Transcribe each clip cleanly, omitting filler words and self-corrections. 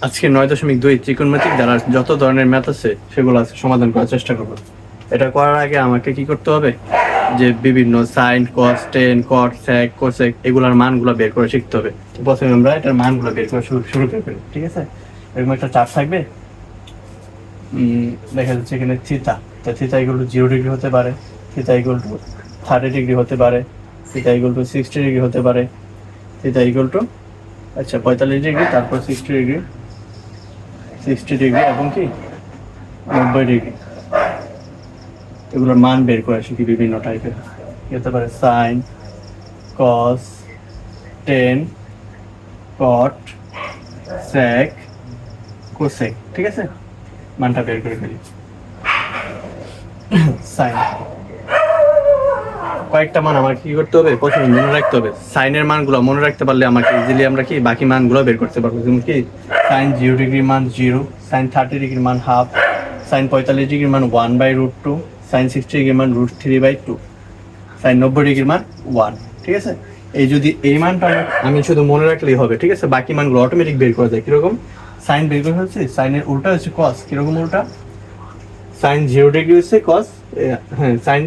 আজকে 9.2 ত্রিকোণমিতিক দ্বারা যত ধরনের ম্যাথ আছে সেগুলো আছে সমাধান করার চেষ্টা করব। এটা করার আগে আমাকে কি করতে হবে, যে বিভিন্ন সাইন, কস, টেন, কট, সেক, কোসেক এগুলোর মানগুলো বের করে শিখতে হবে। তো প্রথমে আমরা এটার মানগুলো বের করে শুরু করে ফেলি, ঠিক আছে? এরকম একটা চার্ট থাকবে, দেখা যাচ্ছে এখানে থিতা, তো থিতা ইকুয়াল টু 0 ডিগ্রি হতে পারে, থিতা ইকুয়াল টু 30 ডিগ্রি হতে পারে, থিতা ইকুয়াল টু 60 ডিগ্রি হতে পারে, থিতা ইকুয়াল টু 45 ডিগ্রি, তারপর 60 ডিগ্রি, 60 ডিগ্রি এবং কি 90 ডিগ্রি। এগুলোর মান বের করে শিখি বিভিন্ন টাইপের, হতে পারে সাইন, কস, টেন, কট, সেক, কোসেক, ঠিক আছে? মানটা বের করে ফেলি। সাইন কয়েকটা মান আমার কি করতে হবে, প্রথমে মনে রাখতে হবে। সাইনের মানগুলো মনে রাখতে পারলে আমাকে ইজিলি আমরা কি বাকি মানগুলো বের করতে পারবো। যেমন কি সাইন 0 ডিগ্রির মান 0, সাইন 30 ডিগ্রির মান হাফ, সাইন 45 ডিগ্রির মান 1/√2, সাইন 60 ডিগ্রির মান √3/2, সাইন 90 ডিগ্রির মান 1, ঠিক আছে? এই যদি এই মানটা আমি শুধু মনে রাখলেই হবে, ঠিক আছে? বাকি মানগুলো অটোমেটিক বের করা যায়। কিরকম? সাইন বের করে হচ্ছে, সাইনের উল্টা হচ্ছে কস। কিরকম উল্টা? সাইন 0 ডিগ্রি হচ্ছে কস, হ্যাঁ, সাইন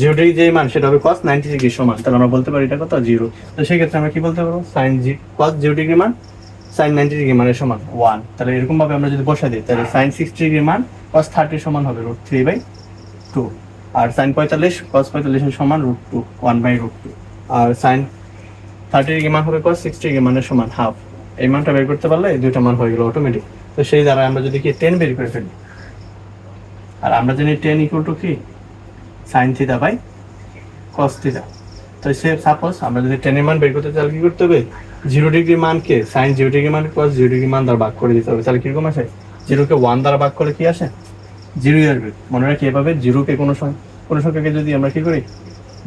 0 ডিগ্রি যে মান সেটা হবে কস 90 ডিগ্রি সমান। তাহলে আমরা বলতে পারি এটা কত? 0। তো সেক্ষেত্রে আমরা কি বলতে পারবো? সাইন কস 0 ডিগ্রি মান সাইন 90 ডিগ্রি মানের সমান 1। তাহলে এরকম ভাবে আমরা যদি বসাই দিই, তাহলে সাইন 60 ডিগ্রি মান কস 30 সমান হবে √3/2, আর সাইন 45 কস 45 এর সমান √2, 1/√2, আর সাইন 30 ডিগ্রি মান হবে কস 60 ডিগ্রি মানের সমান হাফ। এই মানটা বের করতে পারলে এই দুইটা মান হয়ে গেল অটোমেটিক। তো সেই দ্বারা আমরা যদি কি 10 বের করে ফেলি, আর আমরা জানি 10 ইকুয়াল টু কি sine theta by cos theta. তো সে সাপোজ আমরা যদি 10 এর মান বের করতে চাই, কি করতে হবে? 0 ডিগ্রি মানকে সাইন 0 ডিগ্রি মান কস 0 ডিগ্রি মান দ্বারা ভাগ করে দিতে হবে। তাহলে কিরকম আসে? 0 কে 1 দ্বারা ভাগ করলে কি আসে? 0 আসবে। মনে রাখি এভাবে, 0 কে কোনো সংখ্যাকে যদি আমরা কি করি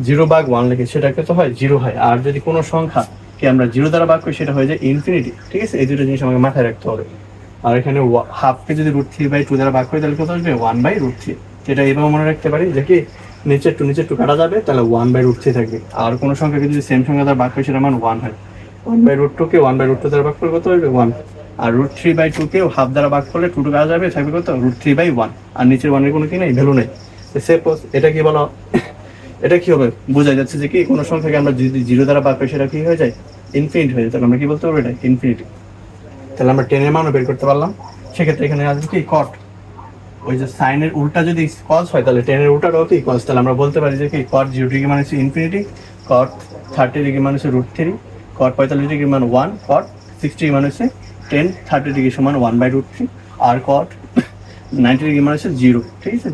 0/1 লিখি, সেটাকে তো হয় 0 হয়। আর যদি কোনো সংখ্যাকে আমরা 0 দ্বারা ভাগ করি সেটা হয়ে যায় ইনফিনিটি, ঠিক আছে? এই দুটো জিনিস আমাকে মাথায় রাখতে হবে। আর এখানে হাফকে যদি √3/2 দ্বারা ভাগ করি তাহলে কত আসবে? 1/√3। যেটা এইভাবে মনে রাখতে পারি যে কি নিচের টু কাটা যাবে, তাহলে 1/√3 থাকবে। আর কোনো সংখ্যাকে যদি সেম সংখ্যা দ্বারা ভাগ করি সেটা মান 1 হয়। 1/√2 কে 1/√2 দ্বারা ভাগ করলে কত হবে? 1। আর √3/2 কে হাফ দ্বারা ভাগ করলে 2 কাটা যাবে, থাকবে কত? √3/1। আর নিচের 1 এর কোনো কি নেই, ভ্যালু নেই। সাপোজ এটা কি বলো, এটা কি হবে? বোঝা যাচ্ছে যে কি কোনো সংখ্যাকে আমরা যদি 0 দ্বারা ভাগ করি সেটা কি হয়ে যায়? ইনফিনিটি হয়ে যায়। তাহলে আমরা কি বলতে পারবো? এটা ইনফিনিটি। তাহলে আমরা 10 এর মানও বের করতে পারলাম। সেক্ষেত্রে এখানে আসবে কি কট। ওই যে সাইনের উল্টা যদি কস হয় তাহলে 10 এর উল্টাটাও কি কস। তাহলে আমরা বলতে পারি যে কি কট 0 ডিগ্রি মানে হচ্ছে ইনফিনিটি, কট 30 ডিগ্রি মানে হচ্ছে √3, কট 45 ডিগ্রি মানে 1, কট 60 ডিগ্রি মানে হচ্ছে 10, 30 ডিগ্রি সমান 1/√3, আর কট 90 ডিগ্রি মানে হচ্ছে 0, ঠিক আছে?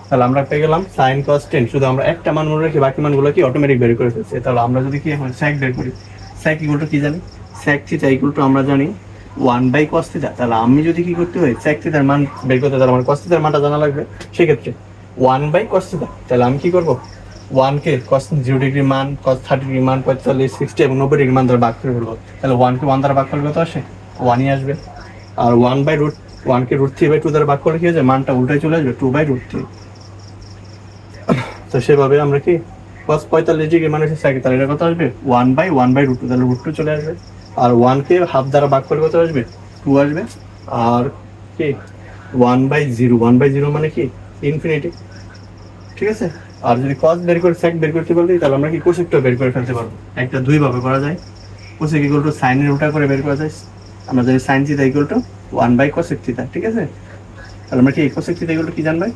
তাহলে আমরা পেয়ে গেলাম সাইন কস 10। শুধু আমরা একটা মান মনে রাখি, বাকি মানগুলো কি অটোমেটিক বের করে ফেলছে। তাহলে আমরা যদি কি এখন স্যাক বের করি, স্যাক ইকুয়াল টু কি জানি? স্যাক থিটা ইকুয়াল টু আমরা জানি 1/cos থিটা। তাহলে আমি যদি কি করতে হয় sec থিটার মান বের করতে, তাহলে আমার cos থিটার মানটা জানা লাগবে। সেক্ষেত্রে 1/cos থিটা, তাহলে আমি কি করব? 1 কে cos 0 ডিগ্রি মান, cos 30 ডিগ্রি মান, 45, 60 এবং 90 ডিগ্রি মান দ্বারা ভাগ করে ফেলবো। তাহলে 1 কে 1 দ্বারা ভাগ করলে কত আসে? 1ই আসবে। আর 1 কে √3/2 দ্বারা ভাগ করলে কি হয়ে যায়? মানটা উল্টায় চলে আসবে, 2/√3। তো সেভাবে আমরা কি cos 45 ডিগ্রি মানে হচ্ছে sec, তাহলে এটা কত আসবে? 1/1/√2, তাহলে √2 চলে আসবে। আর 1 কে হাফ দ্বারা ভাগ করলে কত আসবে? 2 আসবে। আর কি 1/0 মানে কি ইনফিনিটি, ঠিক আছে? আর যদি cos বের করে sec বের করতে পারি তাহলে আমরা কি কোসেকটা বের করে ফেলতে পারবো। একটা দুই ভাবে করা যায়। কোসেক ইকুয়াল টু sin এর উল্টা করে বের করা যায়। আমরা জানি sin theta equal two 1/cosec theta, ঠিক আছে? তাহলে আমরা কি cosec থিটা ইকুয়াল টু কি জানবাই?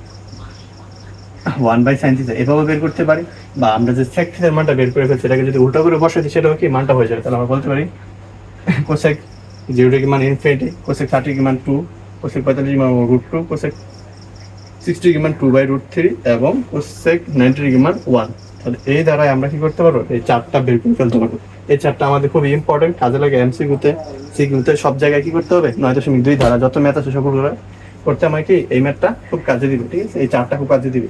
1/sin থিটা এভাবে বের করতে পারি। বা আমরা যে sec থিটার মানটা বের করে ফেলছি সেটাকে যদি উল্টা করে বসাই দিই সেটাও কি মানটা হয়ে যাবে। তাহলে আমরা বলতে পারি cosec 0 ডিগ্রি মান ইনফিনিটি, cosec 30 ডিগ্রি মান 2, cosec 45 ডিগ্রি মান √2, cosec 60 ডিগ্রি মান 2/√3 এবং cosec 90 ডিগ্রি মান 1। তাহলে এই দ্বারাই আমরা কি করতে পারবো? এই চারটা বের করে ফেলতে পারবো। এই চারটা আমাদের খুবই ইম্পর্টেন্ট, কাজে লাগে এমসিকিউতে, সিকিউতে, সব জায়গায় কি করতে হবে? 9.2 ধারা যত ম্যাথ আছে সবগুলো করতে আমাকে কি এই ম্যাথটা খুব কাজে দিবে, ঠিক আছে? এই চারটা খুব কাজে দিবে।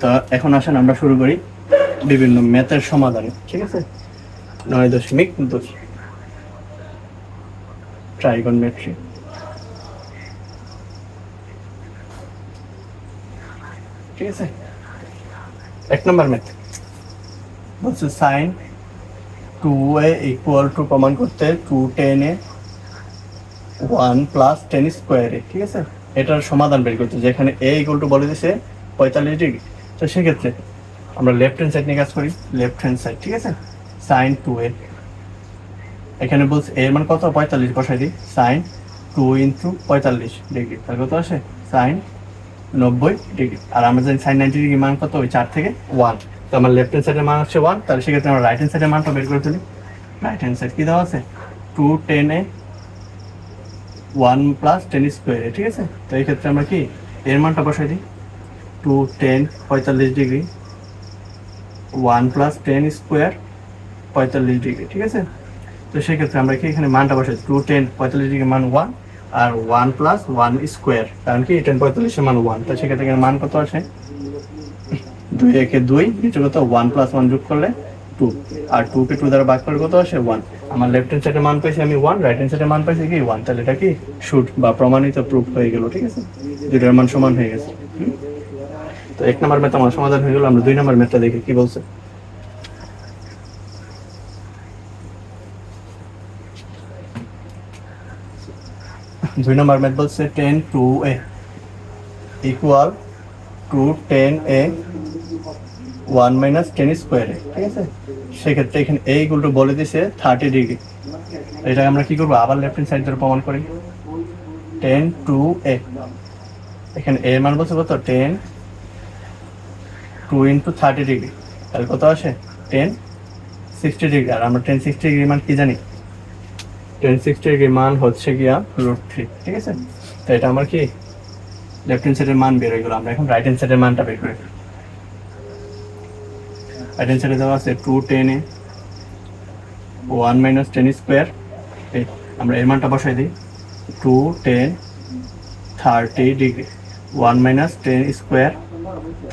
তো এখন আসেন আমরা শুরু করি বিভিন্ন ম্যাথের সমাধানে, ঠিক আছে? 9.2 ট্রাইগনমেট্রি। ঠিক আছে, 1 নম্বর ম্যাথ বলছে সাইন 2a ইকুয়াল টু প্রমাণ করতে 2 tan a one plus ten স্কোয়ারে, ঠিক আছে? এটার সমাধান বের করতে, যেখানে এ ইকুয়াল টু বলে দিছে 45 ডিগ্রি। তো সেক্ষেত্রে আমরা লেফট হ্যান্ড সাইড নিয়ে কাজ করি, লেফট হ্যান্ড সাইড, ঠিক আছে? সাইন 2a, এখানে বলছে এর মান কত, 45, বসাই দিই সাইন 2 ইন্টু 45 ডিগ্রি, তাহলে কত আসে সাইন 90 ডিগ্রি। আর আমরা জানি সাইন 90 ডিগ্রি মান কত, ওই 4 থেকে 1। তো আমার লেফট হ্যান্ড সাইডের মান হচ্ছে 1, তাহলে সেক্ষেত্রে আমরা রাইট হ্যান্ড সাইডের মানটা বের করে ফেলি। রাইট হ্যান্ড সাইড কি দেওয়া আছে, 210a 1 প্লাস 10 স্কোয়ারে, ঠিক আছে? তো এই ক্ষেত্রে আমরা কি এর মানটা বসাই দিই, 210 45 ডিগ্রি 1 প্লাস 10 স্কোয়ার 45 ডিগ্রি, ঠিক আছে? তো সেক্ষেত্রে আমরা কি এখানে মানটা বসাই, 210 45 ডিগ্রি মান 1 আর 1 প্লাস 1 স্কোয়ার, কারণ কি 10 45 মান 1। তো সেক্ষেত্রে এখানে মান কত আসে, 2 একে 2, নিচে কত 1 প্লাস 1 যোগ করলে 2, আর 2 কে 2 দ্বারা ভাগ করলে কত আসে 1। আমার লেফট হ্যান্ড সাইডের মান পাইছি আমি 1, রাইট হ্যান্ড সাইডের মান পাইছি কি 1, তাহলে এটা কি শুট বা প্রমাণিত প্রুফ হয়ে গেল, ঠিক আছে? দুইটার মান সমান হয়ে গেছে। তো 1 নম্বর ম্যাথ আমার সমাধান হয়ে গেল। আমরা 2 নম্বর ম্যাথটা দেখি কি বলছে। 2 নম্বর ম্যাথ বলছে 10 2a equal to 10a 1 minus 10 স্কোয়ারে, ঠিক আছে? সেক্ষেত্রে এখানে a ইকুয়াল টু বলে দিছে 30 ডিগ্রি। এটা আমরা কি করবো, আবার লেফট হ্যান্ড সাইড ধরে প্রমাণ করি। 10 2a, এখানে a এর মান বলছে কত, 10 2 ইন্টু 30 ডিগ্রি, তাহলে কত আসে 10 60 ডিগ্রি। আর আমরা 10 60 ডিগ্রি মান কি জানি, 10 60 ডিগ্রি মান হচ্ছে গিয়া √3, ঠিক আছে? তো এটা আমার কি লেফট হ্যান্ড সাইডের মান বের হয়ে গেল। আমরা এখন রাইট হ্যান্ড সাইডের মানটা বের করি। রাইট হ্যান্ড সাইডে দেওয়া আছে 210a 1 মাইনাস 10 স্কোয়ার, আমরা এর মানটা বসাই দিই, 210 30 ডিগ্রি 1 মাইনাস 10 স্কোয়ার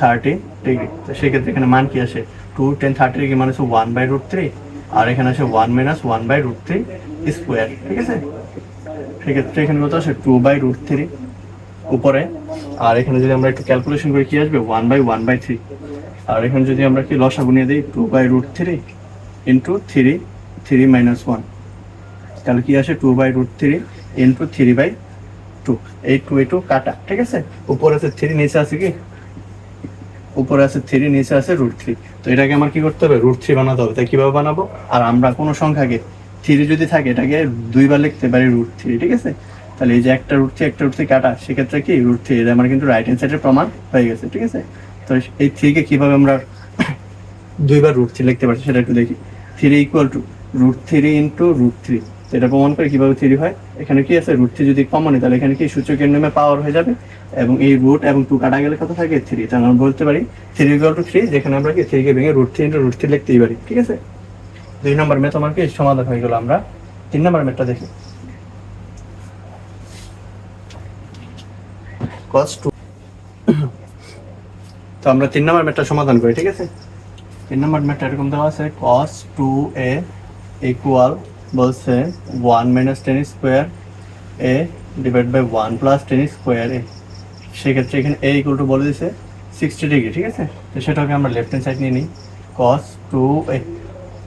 30 ডিগ্রি। তো সেক্ষেত্রে এখানে মান কি আসে, 210 30 ডিগ্রি মানে হচ্ছে 1/√3, আর এখানে আসে 1 মাইনাস 1/√3 স্কোয়ার, ঠিক আছে? সেক্ষেত্রে এখানে কত আসে 2/√3 উপরে, আর এখানে যদি আমরা একটু ক্যালকুলেশন করি কি আসবে 1/1/3, আর এখানে যদি আমরা কি লসাগু নিয়ে দিই 2/√3 ইন্টু 3 মাইনাস 1, তাহলে কি আসে 2/√3 ইন্টু 3/2, এই 2 কাটা, ঠিক আছে? উপরে আছে 3, নিচে আছে কি, উপরে আছে 3, নিচে আছে √3। তো এটাকে আমার কি করতে হবে, √3 বানাতে হবে। তাই কিভাবে বানাবো, আর আমরা কোনো সংখ্যাকে 3 যদি থাকে এটাকে 2 বার লিখতে পারি √3, ঠিক আছে? তাহলে এই যে একটা √3 কাটা, সেক্ষেত্রে কি √3, এটা আমার কিন্তু রাইট হ্যান্ড সাইডের প্রমাণ হয়ে গেছে, ঠিক আছে? তো এই 3 কে কিভাবে আমরা 2 বার √3 লিখতে পারছি সেটা একটু দেখি। 3 ইকুয়াল টু √3 ইন্টু √3, এটা প্রমাণ করে কিভাবে 3 হয়। এখানে কি আছে, √3 যদি কমন হয় তাহলে এখানে কি সূচকের নামে পাওয়ার হয়ে যাবে, এবং এই রুট এবং 2 কাটা গেলে কত থাকে 3, তাহলে আমরা বলতে পারি 3 ইকুয়াল টু 3, যেখানে আমরা কি 3 কে ভেঙে √3 ইন্টু √3 লিখতেই পারি, ঠিক আছে? 2 নম্বর ম্যাথ আমার কি সমাধান হয়ে গেল। আমরা 3 নম্বর ম্যাথটা দেখি, cos 2। তো আমরা 3 নম্বর ম্যাথটা সমাধান করি, ঠিক আছে? 3 নম্বর ম্যাথটা এরকম দেওয়া আছে, cos 2a ইকুয়াল বলছে 1 minus 10 square a divide by 1 plus 10 square a। সেক্ষেত্রে এখানে a ইকুয়াল টু বলে দিছে 60 ডিগ্রি, ঠিক আছে? তো সেটাকে আমরা লেফট হ্যান্ড সাইড নিয়ে নিই, cos 2a।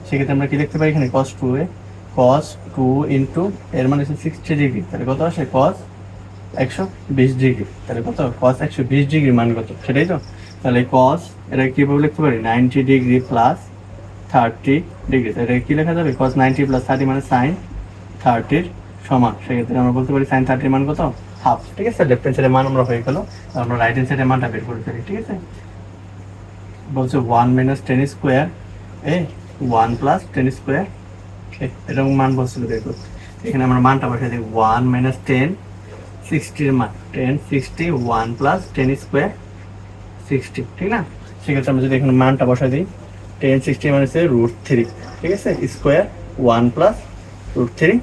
সেক্ষেত্রে আমরা কি লিখতে পারি এখানে, cos 2a cos 2 ইন্টু এর মানে হচ্ছে 60 ডিগ্রি, তাহলে কত আসে cos 120 ডিগ্রি, তাহলে কত cos 120 ডিগ্রি মান কত, সেটাই তো? তাহলে cos এটা কিভাবে লিখতে পারি, 90 ডিগ্রি প্লাস 30 ডিগ্রি, এটা কি লেখা যাবে, cos 90 প্লাস 30 মানে sin 30 সমান। সেক্ষেত্রে আমরা বলতে পারি sin 30 মান কত, হাফ, ঠিক আছে? লেফট হ্যান্ড সাইডের মান আমরা হয়ে গেল, আমরা রাইট হ্যান্ড সাইডের মানটা বের করে ফেলি, ঠিক আছে? বলছে 1 মাইনাস 10 স্কোয়ার এ 1 প্লাস 10 স্কোয়ার, এরকম মান বলছিল বের করতে। এখানে আমরা মানটা বসাই দিই, 1 মাইনাস 10 60 এর মান 10 60 1 প্লাস 10 স্কোয়ার 60, ঠিক না? সেক্ষেত্রে আমরা যদি এখানে মানটা বসাই দিই, 10 60 মানে হচ্ছে √3, ঠিক আছে? স্কোয়ার 1 প্লাস √3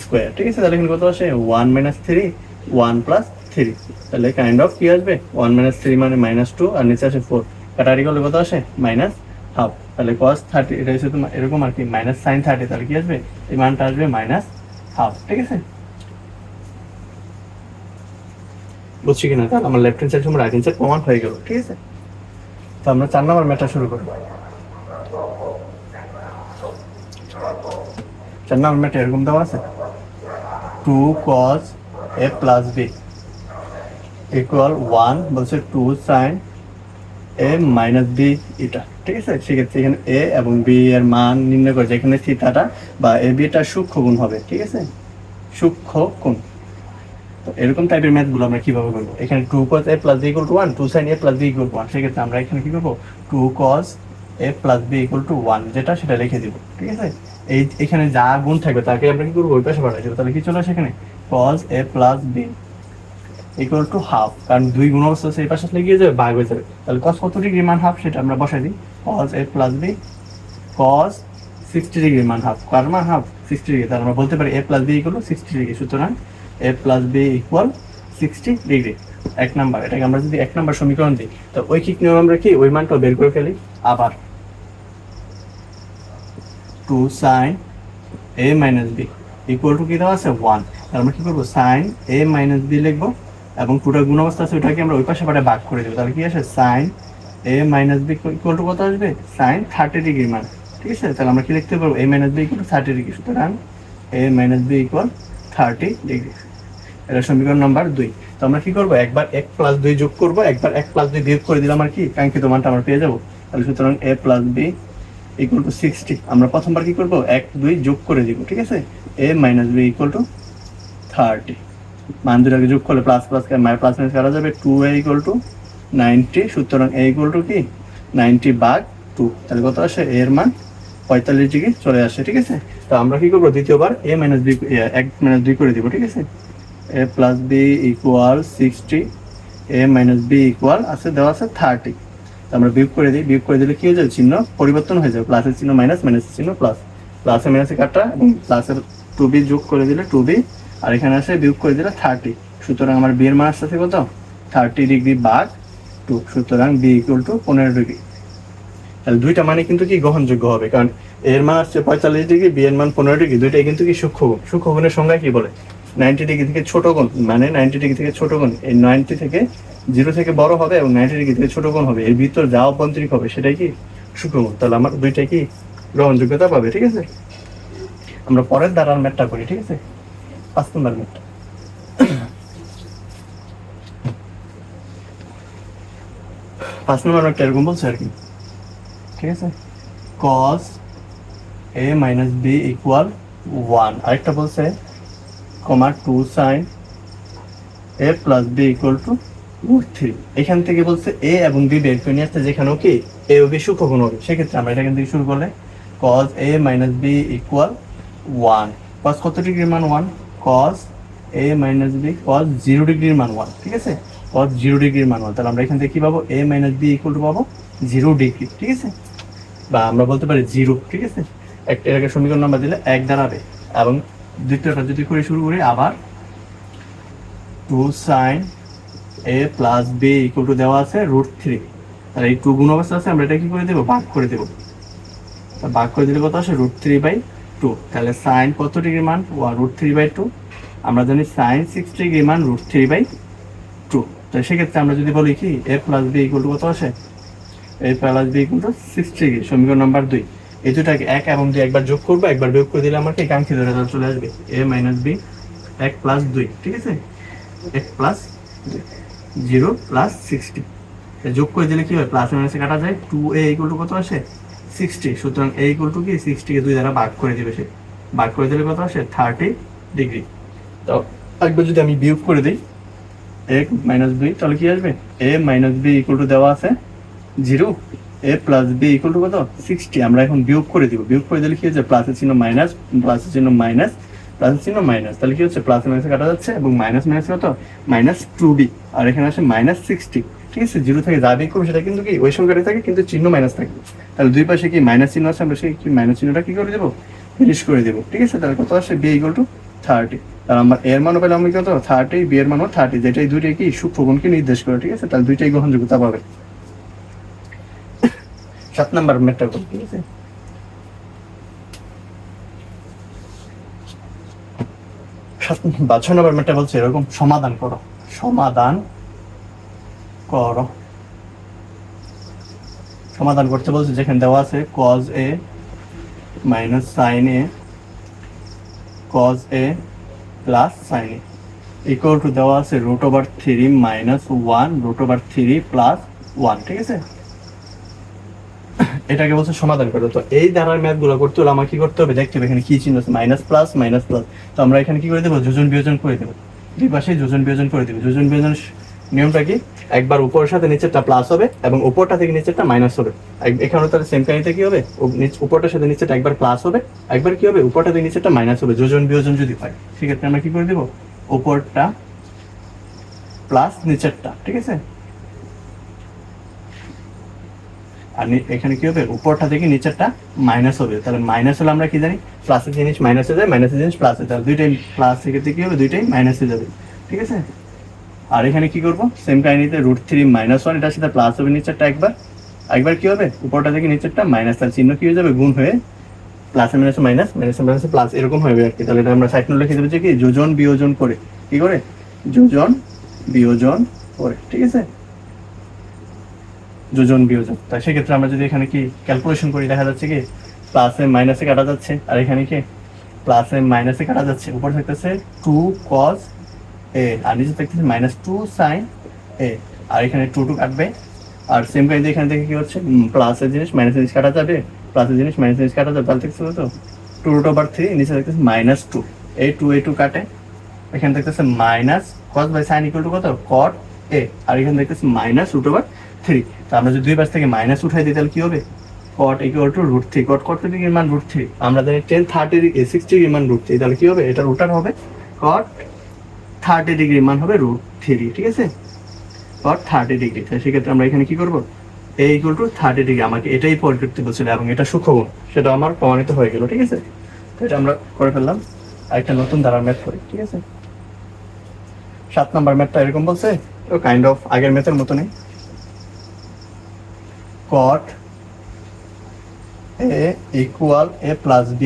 স্কোয়ার, ঠিক আছে? তাহলে এখানে কত আসে 1 মাইনাস 3 1 প্লাস 3, তাহলে কাইন্ড অফ কি আসবে 1 মাইনাস 3 মানে -2, আর নিচে আসে 4, কাটাকাটি করলে কত আসে -হাফ। তাহলে cos 30 এটা হচ্ছে তোমার এরকম আর কি, মাইনাস sin 30, তাহলে কি আসবে, এই মানটা আসবে -হাফ, ঠিক আছে? বুঝছি কিনা? তাহলে আমার লেফট হ্যান্ড সাইড সময় রাইট হ্যান্ড সাইড প্রমাণ হয়ে গেল, ঠিক আছে? তো আমরা 4 নম্বর ম্যাথটা শুরু করব। 4 নম্বর ম্যাথ এরকম দেওয়া আছে, two cos A plus B equal 1 বলছে 2 সাইন এ মাইনাস বি এটা, ঠিক আছে। সেক্ষেত্রে এখানে এ এবং বি এর মান নির্ণয় করে যেখানে থিটাটা বা এ বিটা সূক্ষ্ম গুণ হবে, ঠিক আছে, সূক্ষ্ম কোণ। তো এরকম টাইপের ম্যাথগুলো আমরা কিভাবে করবো? এখানে 2 cos a plus b equal to 1, 2 sin a plus b equal to 1, সেক্ষেত্রে আমরা এখানে কি করবো, 2 cos a plus b equal to 1 যেটা সেটা লিখে দিব, ঠিক আছে। এখানে যা গুণ থাকবে তাকে আমরা কি করবো, ওই পাশে পাঠাই দেবো। তাহলে কি চলে আসে এখানে cos a plus b equal to half, কারণ দুই গুণ অবস্থা আছে, এই পাশে আসলে গিয়ে যাবে ভাগ হয়ে যাবে। তাহলে cos কত ডিগ্রি মান হাফ সেটা আমরা বসাই দিই, cos a plus b cos 60 degree মান হাফ, কার মান হাফ 60 ডিগ্রি, তাহলে আমরা বলতে পারি a plus b equal to 60 degree. সুতরাং a plus b equal 60 degree. এক নাম্বার, এটাকে আমরা যদি এক নাম্বার সমীকরণ দিই তো ঐকিক নিয়ম আমরা কি ওই মানটা বের করে ফেলি। আবার 2 sin a minus b equal to কি দেওয়া আছে 1, তাহলে আমরা কি করবো sin a minus b লিখবো এবং পুরো গুণ অবস্থা আছে ওটাকে আমরা ওই পাশে পাঠায় ভাগ করে দেবো। তাহলে কি আসে sin a minus b equal to কত আসবে, sin 30 ডিগ্রি মান, ঠিক আছে। তাহলে আমরা কি লিখতে পারবো, a minus b equal to 30 degree. সুতরাং a minus b equal 30 degree. এটা সমীকরণ নাম্বার 2। তো আমরা কি করবো, একবার 1 + 2 যোগ করবো, একবার 1 + 2 বিয়োগ করে দিলাম আর কি কাঙ্ক্ষিত মানটা আমরা পেয়ে যাবো। তাহলে সুতরাং a + b ইকুয়াল টু 60। আমরা প্রথমবার কি করবো, 1 2 যোগ করে দিব, ঠিক আছে। a minus b equal to 30, মান দুটাকে যোগ করলে প্লাস প্লাস প্লাস মাইনাস করা যাবে, 2a ইকুয়াল টু 90। সুতরাং a ইকুয়াল টু কি 90 ভাগ 2, তাহলে কত আসে, এর মান 45 ডিগ্রি চলে আসে, ঠিক আছে। তো আমরা কি করবো, দ্বিতীয়বার a minus b 1 - 2 করে দিব, ঠিক আছে। a plus b equal 60, a minus b equal আছে দেওয়া আছে 30। আমরা বিয়োগ করে দিই, বিয়োগ করে দিলে কি হয়ে যাবে, চিহ্ন পরিবর্তন হয়ে যাবে, প্লাসের চিহ্ন মাইনাস, মাইনাসের চিহ্ন প্লাস, প্লাসে মাইনাসে কাটা এবং প্লাসের 2b যোগ করে দিলে 2b, আর এখানে আসে বিয়োগ করে দিলে 30। সুতরাং আমার b এর মান আসছে কত, 30 ডিগ্রি ভাগ 2। সুতরাং b ইকুয়াল টু 15 ডিগ্রি। তাহলে দুইটা মানে কিন্তু কি গ্রহণযোগ্য হবে, কারণ এর মান আসছে 45 ডিগ্রি, বি এর মান 15 ডিগ্রি, দুইটাই কিন্তু কি সূক্ষ্মকোণ। সূক্ষ্মকোণের সংজ্ঞা কি বলে, 90 ডিগ্রি থেকে ছোট কোণ, মানে 90 ডিগ্রি থেকে ছোট কোণ, এই 90 থেকে 0 থেকে বড় হবে এবং 90 ডিগ্রি থেকে ছোট কোণ হবে, এর ভিতর যা অভ্যন্তরিক হবে সেটাই কি সূক্ষ্মকোণ। তাহলে আমার দুইটাই কি গ্রহণযোগ্যতা পাবে, ঠিক আছে। আমরা পরের দ্বারার ম্যাথটা করি, ঠিক আছে, 5 নম্বর ম্যাথটা। 5 নম্বর ম্যাথটা এরকম বলছে আর কি, ঠিক আছে, cos a minus b equal 1, আরেকটা বলছে কমা 2 sin a plus b equal to √3। এখান থেকে বলছে a এবং b বের করে নিয়ে আসতে, যেখানেও কি a ও b সূক্ষ্মকোণ হবে। সেক্ষেত্রে আমরা এটা কিন্তু শুরু করলে cos a minus b equal 1, cos কত ডিগ্রির মান 1, cos a minus b cos 0 ডিগ্রির মান 1, ঠিক আছে, cos 0 ডিগ্রির মান 1। তাহলে আমরা এখান থেকে কি পাবো, a minus b equal to পাবো 0 ডিগ্রি, ঠিক আছে, বা আমরা বলতে পারি 0, ঠিক আছে। এটাকে সমীকরণ নাম্বার দিলে 1 দাঁড়াবে। এবং দ্বিতীয়টা যদি করে শুরু করি, আবার 2 sin a plus b equal to দেওয়া আছে √3। তাহলে এই 2 গুণ অবস্থা আছে, আমরা এটা কি করে দেবো, ভাগ করে দেবো। ভাগ করে দিলে কত আসে, √3/2। তাহলে sin কত ডিগ্রি মান, √3/2। আমরা জানি sin 60 ডিগ্রি মান √3/2। তো সেক্ষেত্রে আমরা যদি বলি কি a plus b equal to কত আসে, a plus b equal to 60 degree, সমীকরণ নাম্বার 2। এই দুটাকে 1 এবং 2 একবার যোগ করবো, একবার বিয়োগ করে দিলে আমাকে কাঙ্ক্ষিত রেজাল্ট চলে আসবে, a minus b 1 plus 2, ঠিক আছে, 1 plus 2 0 plus 60। যোগ করে দিলে কি হয়, প্লাস মাইনাসে কাটা যায়, 2a ইকুয়াল টু কত আসে 60। সুতরাং a ইকুয়াল টু কি 60 কে 2 দ্বারা ভাগ করে দিবে, সে ভাগ করে দিলে কত আসে 30 ডিগ্রি। তো একবার যদি আমি বিয়োগ করে দিই 1 minus b, তাহলে কি আসবে, a minus b equal to দেওয়া আছে 0, a plus b equal to কত 60। আমরা এখন বিয়োগ করে দিব, বিয়োগ করে দিলে কি হচ্ছে, প্লাসের চিহ্ন মাইনাস, প্লাসের চিহ্ন মাইনাস, প্লাসের চিহ্ন মাইনাস, তাহলে কি হচ্ছে, প্লাস মাইনাসে কাটা যাচ্ছে এবং মাইনাস মাইনাস কত -2b, আর এখানে আসে -60, ঠিক আছে। 0 থেকে যা বিয়োগ করবে সেটা কিন্তু কি ওই সংখ্যাটাই থাকে, কিন্তু চিহ্ন মাইনাস থাকে। তাহলে দুই পাশে কি মাইনাস চিহ্ন আছে, আমরা সেই কি মাইনাস চিহ্নটা কি করে দেবো, ফিনিশ করে দেবো, ঠিক আছে। তাহলে কত আসে, b ইকুয়াল টু 30। তাহলে আমার এর মানও পেলাম আমি কত 30, b এর মানও 30, যেটাই দুইটাই কি সূক্ষ্মকোণকে নির্দেশ করে, ঠিক আছে। তাহলে দুইটাই গ্রহণযোগ্যতা পাবে। 7 নাম্বার ম্যাথটা করি, ঠিক আছে। 6 নাম্বার ম্যাথটা বলছে এরকম, সমাধান করো, সমাধান করো। সমাধান করতে বলছে যেখানে দেওয়া আছে cos a minus sin a cos a plus sign A equal to দেওয়া আছে √3 মাইনাস 1 √3 প্লাস 1, ঠিক আছে? এটাকে বলছে সমাধান করো। তো এই ধারার ম্যাথগুলো করতে হলে আমার কি করতে হবে, দেখতে হবে এখানে কি চিহ্ন আছে, মাইনাস প্লাস মাইনাস প্লাস। তো আমরা এখানে কি করে দেবো, যোজন বিয়োজন করে দেবো, দুই পাশে যোজন বিয়োজন করে দেবো। যোজন বিয়োজন নিয়মটা কি, একবার উপরের সাথে নিচেরটা প্লাস হবে এবং উপরটা থেকে নিচেরটা মাইনাস হবে। এখানে তাহলে সেম কাহিনীতে কি হবে, উপরটার সাথে নিচেরটা একবার প্লাস হবে, একবার কি হবে, উপরটা থেকে নিচেরটা মাইনাস হবে। যোজন বিয়োজন যদি হয় সেক্ষেত্রে আমরা কি করে দেবো, উপরটা প্লাস নিচেরটা, ঠিক আছে? আর এখানে কি হবে, উপরটা থেকে নিচেরটা মাইনাস হবে। তাহলে মাইনাস হলে আমরা কি জানি, প্লাসের জিনিস মাইনাসে যায়, মাইনাসের জিনিস প্লাসে, তাহলে দুইটাই প্লাস থেকে কি হবে, দুইটাই মাইনাসে যাবে, ঠিক আছে? আর এখানে কি করবো, সেম কাহিনীতে √3 মাইনাস 1, এটার সাথে প্লাস হবে নিচেরটা একবার, একবার কি হবে, উপরটা থেকে নিচেরটা মাইনাস, তার চিহ্ন কি হয়ে যাবে, গুণ হয়ে প্লাসে মাইনাসে মাইনাস, মাইনাসে মাইনাসে প্লাস, এরকম হবে আর কি। তাহলে এটা আমরা সাইড নোট লিখে দেবো যে কি, যোজন বিয়োজন করে, কি করে, যোজন বিয়োজন করে, ঠিক আছে? যোজন বিয়োজন। তাই সেক্ষেত্রে আমরা যদি এখানে কি ক্যালকুলেশন করি, দেখা যাচ্ছে কি প্লাসে মাইনাসে কাটা যাচ্ছে, আর এখানে কি প্লাসে মাইনাসে কাটা যাচ্ছে, উপর থাকতেছে 2 cos a আর নিচে থাকতেছে -2 sin a, আর এখানে 2 কাটবে। আর সেম কাইন্ড এখানে থেকে কি হচ্ছে, প্লাসের জিনিস মাইনাসের জিনিস কাটা যাবে, প্লাসের জিনিস মাইনাসের জিনিস কাটা যাবে, তাহলে দেখতে তো 2√3, নিচে থাকতেছে -2, এই 2 এই 2 কাটে, এখানে দেখতেছে minus cos by sin equal to কত, cot a, আর এখানে দেখতেছে -√3। তো আমরা যদি দুই পাশ থেকে মাইনাস উঠাই দিই তাহলে কি হবে, cot ইকুয়াল টু √3, cot কত ডিগ্রির মান √3, আমরা জানি tan 30 60 ডিগ্রির মান √3, তাহলে কি হবে, এটার উল্টা হবে cot 30 ডিগ্রির মান হবে √3, ঠিক আছে? cot 30 degree. তাই সেক্ষেত্রে আমরা এখানে কি করবো, a ইকুয়াল টু 30 ডিগ্রি, আমাকে এটাই প্রয়োগ করতে বলছিল এবং এটা সূক্ষ্মগুণ, সেটা আমার প্রমাণিত হয়ে গেল, ঠিক আছে? তো এটা আমরা করে ফেললাম। আর একটা নতুন ধারার ম্যাথ করি, ঠিক আছে? 7 নাম্বার ম্যাথটা এরকম বলছে, তো কাইন্ড অফ আগের ম্যাথের মতনই, cot a equal a plus b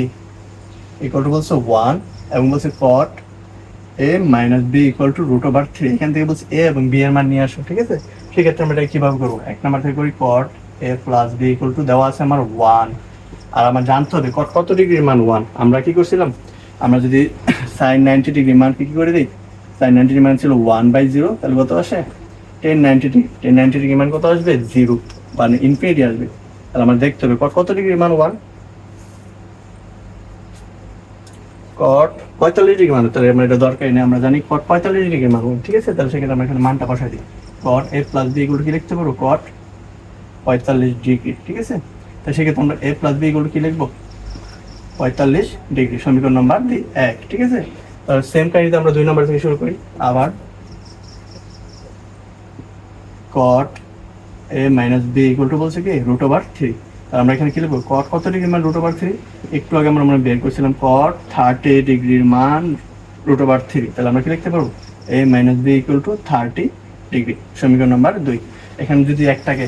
equal to বলছে 1 এবং বলছে cot a minus b equal to √3। এখান থেকে বলছে a এবং b এর মান নিয়ে আসো, ঠিক আছে? সেক্ষেত্রে আমরা এটা কিভাবে করবো, এক নাম্বার থেকে করি cot a plus b equal to দেওয়া আছে আমার 1, আর আমার জানতে হবে cot কত ডিগ্রির মান 1। আমরা কি করছিলাম, আমরা যদি sin 90 ডিগ্রি মান কি করে দিই, sin 90 ডিগ্রি মান ছিল 1/0, তাহলে কত আসে, tan 90 ডিগ্রি, tan 90 ডিগ্রি মান কত আসবে, 0 মানে ইনফিনিটি আসবে। তাহলে আমার দেখতে হবে cot কত ডিগ্রি মান 1, cot 45 ডিগ্রি মান, তাহলে আমরা এটা দরকারই নেই, আমরা জানি cot 45 ডিগ্রি মান 1, ঠিক আছে? তাহলে সেক্ষেত্রে আমরা এখানে মানটা বসাই দিই, cot a plus b equal কি লিখতে পারবো, cot 45 ডিগ্রি, ঠিক আছে? তাহলে সেক্ষেত্রে আমরা a প্লাস b ইকুয়াল কি লিখবো, 45 ডিগ্রি, সমীকরণ নাম্বার 1, ঠিক আছে? তাহলে সেম কাহিনীতে আমরা 2 নাম্বার থেকে শুরু করি, আবার cot a minus b equal to বলছে কি √3। তাহলে আমরা এখানে কি লিখবো, cot কত ডিগ্রির মান √3, একটু আগে আমরা বের করছিলাম cot 30 ডিগ্রির মান √3, তাহলে আমরা কি লিখতে পারবো, a minus b equal to 30 degree, সমীকরণ নাম্বার 2। এখানে যদি একটাকে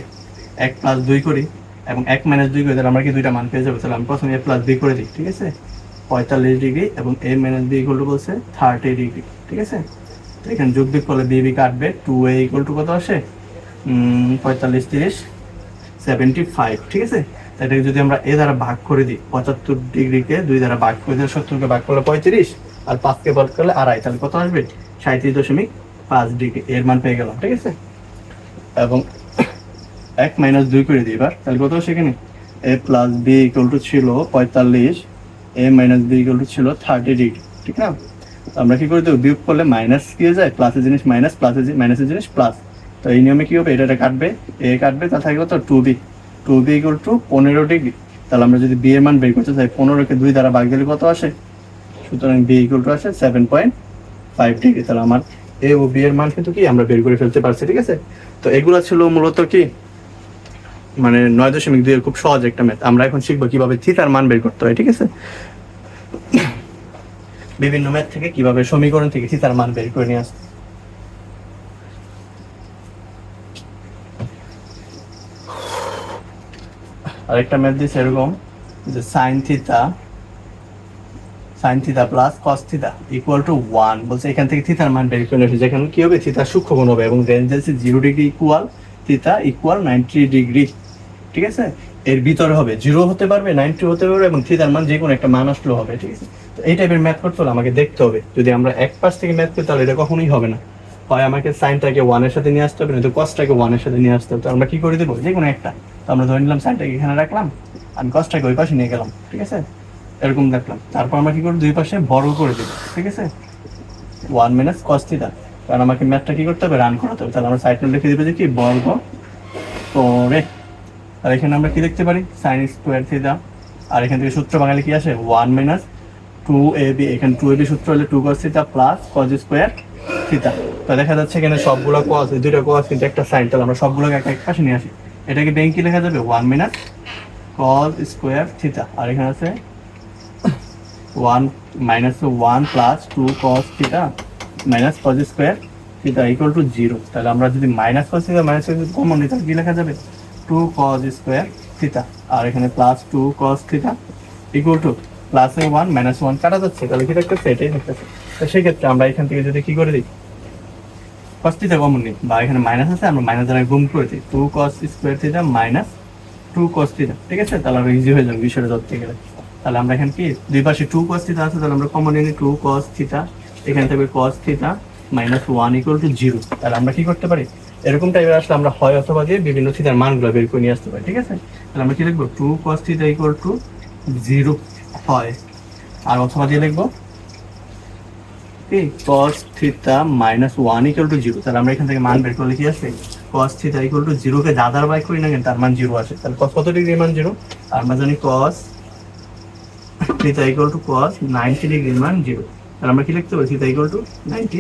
1 প্লাস 2 করি এবং 1 মাইনাস 2 করি, তাহলে আমরা কি দুইটা মান পেয়ে যাবো। তাহলে আমি প্রথমে a প্লাস b করে দিই, ঠিক আছে? 45 ডিগ্রি এবং a minus b equal to বলছে 30 ডিগ্রি, ঠিক আছে? তো এখানে যোগ বিয়োগ করলে b কাটবে, 2a ইকুয়াল টু কত আসে, 45 30 75, ঠিক আছে? এটাকে যদি আমরা এ দ্বারা ভাগ করে দিই, 75 ডিগ্রিকে 2 দ্বারা ভাগ করে দিই, 70কে ভাগ করলে 35 আর 5কে ভাগ করলে 2.5, তাহলে কত আসবে, 37.5 ডিগ্রি, এর মান পেয়ে গেলাম, ঠিক আছে? এবং 1 মাইনাস 2 করে দিই এবার, তাহলে কত সেখানে a plus b equal to ছিল 45, a minus b equal to ছিল 30 ডিগ্রি, ঠিক না? আমরা কি করে দেবো, বিয়োগ করলে মাইনাস কি হয়ে যায়, প্লাসের জিনিস মাইনাস, প্লাসের মাইনাসের জিনিস প্লাস। তো এই নিয়মে কি হবে, এটা কাটবে, এ কাটবে, তাহলে থাকবে কত, 2b ইকুয়াল টু 15 ডিগ্রি। তাহলে আমরা যদি b এর মান বের করতে চাই, 15কে 2 দ্বারা ভাগ দিলে কত আসে, সুতরাং b ইকুয়াল টু আসে 7.5 ডিগ্রি। তাহলে আমার a ও b এর মান কিন্তু কি আমরা বের করে ফেলতে পারছি, ঠিক আছে? তো এগুলা ছিল মূলত কি, মানে 9.2 এর খুব সহজ একটা ম্যাথ। আমরা এখন শিখবো কিভাবে থিটার মান বের করতে হয়, ঠিক আছে? বিভিন্ন ম্যাথ থেকে কিভাবে সমীকরণ থেকে থিটার মান বের করে নিয়ে আসতে। আরেকটা ম্যাথ দিচ্ছে এরকম যে sin theta plus cos theta equal two 1, বলছে এখান থেকে থিটার মান বের করে নিয়ে, যেখানে কি হবে, থিটা সূক্ষ্মকোণ হবে এবং রেঞ্জ আছে 0 degree equal theta equal 90 degree, ঠিক আছে? এর ভিতরে হবে 0 হতে পারবে, 90 হতে পারবে, এবং থিটার মান যে কোনো একটা মান আসলেও হবে। ঠিক আছে? তো এই টাইপের ম্যাথ করতে হলে আমাকে দেখতে হবে, যদি আমরা এক পাশ থেকে ম্যাথ করি তাহলে এটা কখনোই হবে না। হয় আমাকে সাইনটাকে 1 এর সাথে নিয়ে আসতে হবে, নয়তো কসটাকে 1 এর সাথে নিয়ে আসতে হবে। তো আমরা কি করে দেবো, যে কোনো একটা। তো আমরা ধরে নিলাম সাইনটাকে এখানে রাখলাম, আমি কসটাকে ওই পাশে নিয়ে গেলাম। ঠিক আছে? এরকম দেখলাম। তারপর আমরা কি করবো, দুই পাশে বর্গ করে দেবো। ঠিক আছে? 1 মাইনাস কস থিটা, কারণ আমাকে ম্যাথটা কি করতে হবে, রান করাতে হবে। তাহলে আমরা সাইড নোট লিখে দেবো যে কি, বর্গ করে। আর এখানে আমরা কি দেখতে পারি, সাইন স্কোয়ার থিটা। আর এখান থেকে সূত্র বাঙালি কি আসে, 1 মাইনাস 2ab। এখানে 2ab সূত্র হলে 2 cos theta plus cos square theta. তো দেখা যাচ্ছে এখানে সবগুলো cos, এই দুইটা cos কিন্তু একটা সাইন। তাহলে আমরা সবগুলোকে এক পাশে নিয়ে আসি। এটাকে ব্যাংক কি লেখা যাবে, 1 মাইনাস cos স্কোয়ার থিটা। আর এখানে আছে 1 minus 1 plus 2 cos theta minus cos square theta equal two 0। তাহলে আমরা যদি minus cos theta minus cos common নিই তাহলে কি লেখা যাবে, 2 cos স্কোয়ার থিটা। আর এখানে plus 2 cos theta equal to plus 1 minus 1 কাটা যাচ্ছে, তাহলে কি দেখতেছে, এটাই দেখতেছে। তো সেই ক্ষেত্রে আমরা এখান থেকে যদি কি করে দিই, cos থিটা কমন নিই, বা এখানে মাইনাস আছে আমরা মাইনাস দ্বারা গুণ করে দিই, 2 cos square theta minus 2 cos theta. ঠিক আছে? তাহলে আমরা ইজি হয়ে যাবে বিষয়টা ধরতে গেলে। তাহলে আমরা এখানে কি, দুই পাশে 2 cos থিটা আছে, তাহলে আমরা কমন নিই 2 cos থিটা। এখানে থাকবে cos theta minus 1 equal to 0। তাহলে আমরা কি করতে পারি, এরকম টাইপের আসলে আমরা হয় অথবা দিয়ে বিভিন্ন থিটার মানগুলো বের করে নিয়ে আসতে পারি। ঠিক আছে? তাহলে আমরা কি লিখবো, 2 cos থিটা ইকুয়াল টু 0 হয়। আর অথবা দিয়ে লিখবো কি, cos theta minus 1 equal to 0। তাহলে আমরা এখান থেকে মান বের করলে কি আসবে, cos থিটা ইকুয়াল টু 0 কে যা দ্বারা বাই করি না কেন তার মান 0 আসে। তাহলে cos কত ডিগ্রি মান 0, আর আমরা জানি cos theta equal two cos 90 ডিগ্রির মান 0। তাহলে আমরা কি লিখতে পারি, থিটা ইকুয়াল টু 90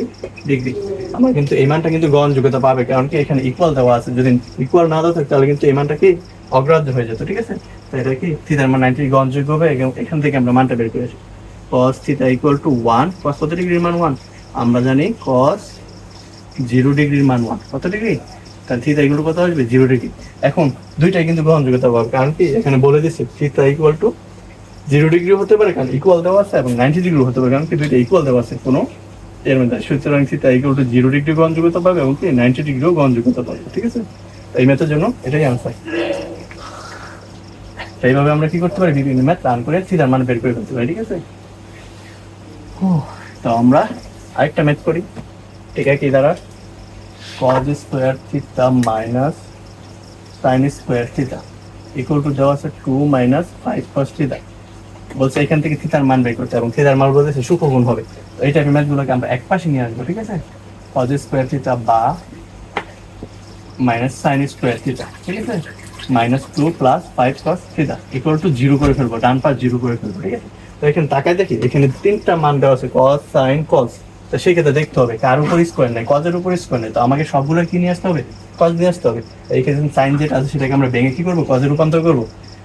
ডিগ্রি। আমরা কিন্তু এই মানটা কিন্তু গ্রহণযোগ্যতা পাবে, কারণ কি এখানে ইকুয়াল দেওয়া আছে। যদি ইকুয়াল না দেওয়া থাকে তাহলে কিন্তু এই মানটা কি অগ্রাহ্য হয়ে যেত। ঠিক আছে? তো এটা কি থিটার মান 90 গ্রহণযোগ্য হবে, এবং এখান থেকে আমরা মানটা বের করে আসি। cos theta equal two 1, cos কত ডিগ্রির মান 1, আমরা জানি cos 0 ডিগ্রির মান 1। কত ডিগ্রি, তাহলে থিটা ইকুয়াল টু কত আসবে, 0 ডিগ্রি। এখন দুইটাই কিন্তু গ্রহণযোগ্যতা পাবে, কারণ কি এখানে বলে দিচ্ছে থিটা ইকুয়াল টু 0 ডিগ্রি হতে পারে, কারণ ইকুয়াল দেওয়া আছে, এবং 90 ডিগ্রি হতে পারে, কারণ কি দুইটা ইকুয়াল দেওয়া আছে কোনো এর মধ্যে। সুতরাং থিটা ইকুয়াল টু 0 ডিগ্রি গ্রহণযোগ্যতা পাবে, এবং কি 90 ডিগ্রিও গ্রহণযোগ্যতা পাবে। ঠিক আছে? এই ম্যাথের জন্য এটাই আনসার। এইভাবে আমরা কি করতে পারি, বিভিন্ন ম্যাথ রান করে থিটার মান বের করে ফেলতে পারি। ঠিক আছে? তো আমরা আরেকটা ম্যাথ করি। ঠিক আছে? কি দ্বারা, cos square theta minus sin square theta equal two দেওয়া আছে 2 মাইনাস 5 cos থিটা। বলছে এখান থেকে থিটার মান বের করতে, এবং থিটার মান বলতেছে সূক্ষ্মগুণ হবে। তো এই টাইপের ম্যাথগুলোকে আমরা এক পাশে নিয়ে আসবো। ঠিক আছে? cos স্কোয়ার থিটা বা মাইনাস sin স্কোয়ার থিটা। ঠিক আছে? Minus 2 plus 5 cos theta equal two 0 করে ফেলবো, ডান পাশ 0 করে ফেলবো। ঠিক আছে? তো এখানে তাকায় দেখি, এখানে তিনটা মান দেওয়া আছে, cos sin cos। তো সেই ক্ষেত্রে দেখতে হবে কার উপর স্কোয়ার নেই, cos এর উপর স্কোয়ার নেই। তো আমাকে সবগুলোর কি নিয়ে আসতে হবে, cos নিয়ে আসতে হবে। এই ক্ষেত্রে sin যেটা আছে সেটাকে আমরা ভেঙে কি করবো, cos এ রূপান্তর করবো।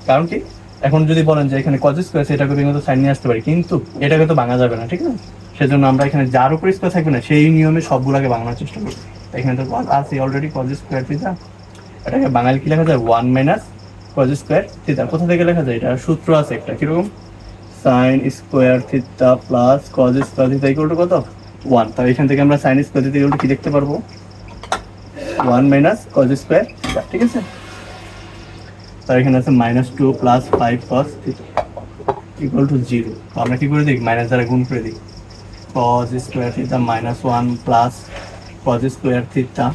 কারণ কি, এখন যদি বলেন যে এখানে cos স্কোয়ার আছে, এটাকে ভেঙে তো sin নিয়ে আসতে পারি, কিন্তু এটাকে তো ভাঙা যাবে না। ঠিক আছে? সেজন্য আমরা এখানে যার উপর স্কোয়ার থাকবে না সেই নিয়মে সবগুলোকে ভাঙানোর চেষ্টা করবো। এখানে তো আছে অলরেডি cos স্কোয়ার থিটা, এটাকে বাঙালি কি লেখা যায়, 1 মাইনাস cos স্কোয়ার থিটা। কোথা থেকে লেখা যায়, এটা সূত্র আছে একটা, কিরকম, sin square theta plus cos square theta equal to কত, 1। তাহলে এখান থেকে আমরা sin square theta equal to কি দেখতে পারবো, 1 মাইনাস cos স্কোয়ার থিটা। ঠিক আছে? তার এখানে আছে minus 2 plus 5 cos theta equal two 0। তো আমরা কি করে দিই, মাইনাস দ্বারা গুণ করে দিই, cos square theta minus 1 plus cos square theta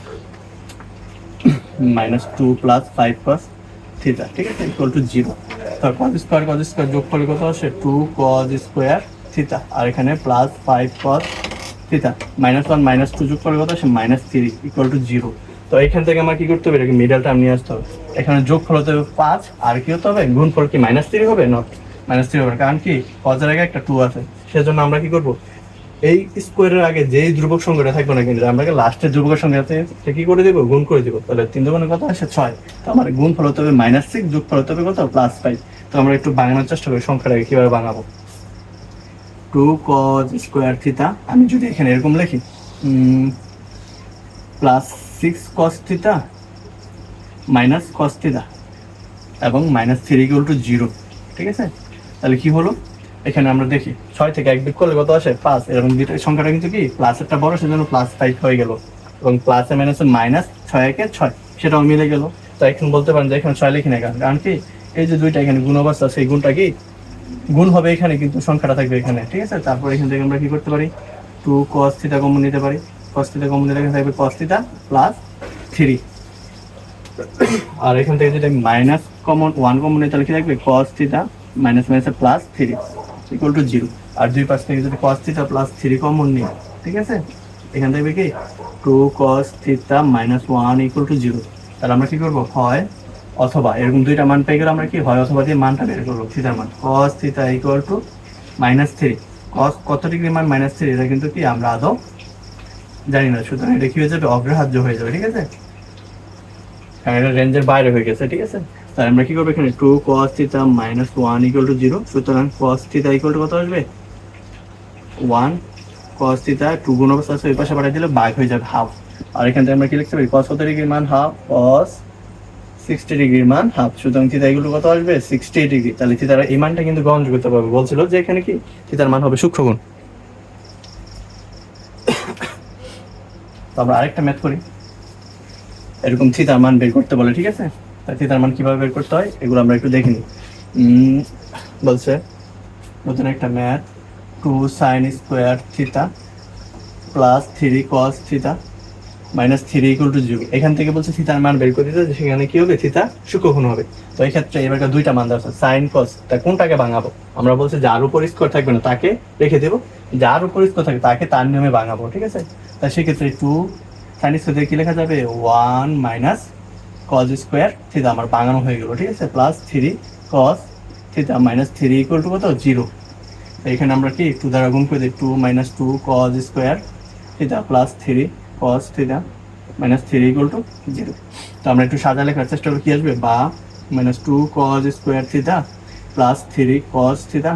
minus 2 plus 5 cos theta. ঠিক আছে? Equal to 0। তার cos স্কোয়ার যোগ করলে কত আসে, 2 cos স্কোয়ার থিটা, আর এখানে plus 5 cos theta, minus 1 minus 2 যোগ করলে কত আসে, মাইনাস 3 ইকুয়াল টু 0। তো এখান থেকে আমার কি করতে হবে, এটাকে মিডল টার্ম নিয়ে আসতে হবে। এখানে যোগ ফল হতে হবে 5, আর কি হতে হবে, গুণ ফল কি মাইনাস 3 হবে, নট মাইনাস 3 হবে, কারণ কি cos এর আগে একটা 2 আছে। সেজন্য আমরা কি করব, এই স্কোয়ারের আগে যেই ধ্রুবক সংখ্যাটা থাকবে না কিন্তু আমরা লাস্টের ধ্রুবকের সঙ্গে কি করে দেবো, গুণ করে দেবো। তাহলে 3 দুগুণে কত আসে, 6। তো আমার গুণ ফল হতে হবে -6, যোগ ফল হতে হবে কত, +5। তো আমরা একটু ভাঙানোর চেষ্টা করি সংখ্যাটাকে, কিভাবে ভাঙাবো। 2 cos স্কোয়ার থিটা, আমি যদি এখানে এরকম লিখি +6 cos theta minus cos theta এবং -3 ইকুয়াল টু 0। ঠিক আছে? তাহলে কি হলো, এখানে আমরা দেখি 6 থেকে 1 বিয়োগ করলে কত আসে, 5। এরকম দুইটা সংখ্যাটা কিন্তু কি প্লাসেরটা বড়, সেজন্য +5 হয়ে গেল, এবং প্লাসে মাইনাসে মাইনাস 6 একে 6, সেটাও মিলে গেল। তো এখন বলতে পারেন যে এখানে 6 লিখি না, কারণ কি এই যে দুইটা এখানে গুণ অবস্থা, সেই গুণটা কি গুণ হবে এখানে, কিন্তু সংখ্যাটা থাকবে এখানে, ঠিক আছে। তারপর এখান থেকে আমরা কি করতে পারি, 2 cos থিটা কমন নিতে পারি। cos থিটা কমন নিলে এখানে থাকবে cos থিটা প্লাস 3, আর এখান থেকে যদি মাইনাস কমন 1 কমন নিই তাহলে কি থাকবে cos theta minus minus plus 3 equal to 0। আর দুই পাশ থেকে যদি cos থিটা প্লাস 3 কমন নিই, ঠিক আছে, এখান থেকে কি 2 cos theta minus 1 equal to 0। তাহলে আমরা কি করব, হয় অথবা, এরকম দুইটা মান পেয়ে গেলে আমরা কি হয় অথবা দিয়ে মানটা বের করবো, থিটার মান cos theta equal two -3। cos কত ডিগ্রি মান -3, এটা কিন্তু কি আমরা আদৌ জানি না, সুতরাং এটা কি হয়ে যাবে, অগ্রাহ্য হয়ে যাবে, ঠিক আছে, কারণ এটা রেঞ্জের বাইরে হয়ে গেছে, ঠিক আছে। তাহলে আমরা কি করবো এখানে 2 cos theta minus 1 equal to 0, সুতরাং cos থিটা ইকুয়াল টু কত আসবে 1, cos থিটা 2 গুণ অবস্থা আছে ওই পাশে পাঠিয়ে দিলে ভাগ হয়ে যাবে হাফ। আর এখান থেকে আমরা কি লিখতে পারি, cos কত ডিগ্রির মান হাফ, cos 60 ডিগ্রির মান হাফ, সুতরাং থিটা এগুলো কত আসবে 60 ডিগ্রি। তাহলে থিটার এই মানটা কিন্তু গ্রহণযোগ্য পাবে, বলছিল যে এখানে কি থিটার মান হবে সূক্ষ্মগুণ। তো আমরা আরেকটা ম্যাথ করি, এরকম থিটার মান বের করতে বলে, ঠিক আছে। তাই থিটার মান কিভাবে বের করতে হয় এগুলো আমরা একটু দেখে নিই। বলছে নতুন একটা math, 2 sin square theta plus 3 cos theta minus 3 equal to 0। এখান থেকে বলছে থিটার মান বের করে দিতে, সেখানে কি হবে, থিটা সূক্ষ্মগুণ হবে। তো এই ক্ষেত্রে এবার দুইটা মান দেওয়া আছে, sin cos, তা কোনটাকে ভাঙাবো, আমরা বলছি যার উপর স্কোয়ার থাকবে না তাকে রেখে দেবো, যার উপর স্কোয়ার থাকবে তাকে তার নিয়মে ভাঙাবো, ঠিক আছে। তাই সেক্ষেত্রে 2 sin স্কোয়ার কি লেখা যাবে 1 মাইনাস cos স্কোয়ার থিটা আমার ভাঙানো হয়ে গেল, ঠিক আছে, plus 3 cos theta minus 3 equal to কত 0। এখানে আমরা কি 2 দ্বারা গুণ করে দিই, 2 minus 2 cos square theta plus 3 cos theta minus 3 equal to 0। তো আমরা একটু সাজা লেখার চেষ্টা করি, কি আসবে, বা minus 2 cos square theta plus 3 cos theta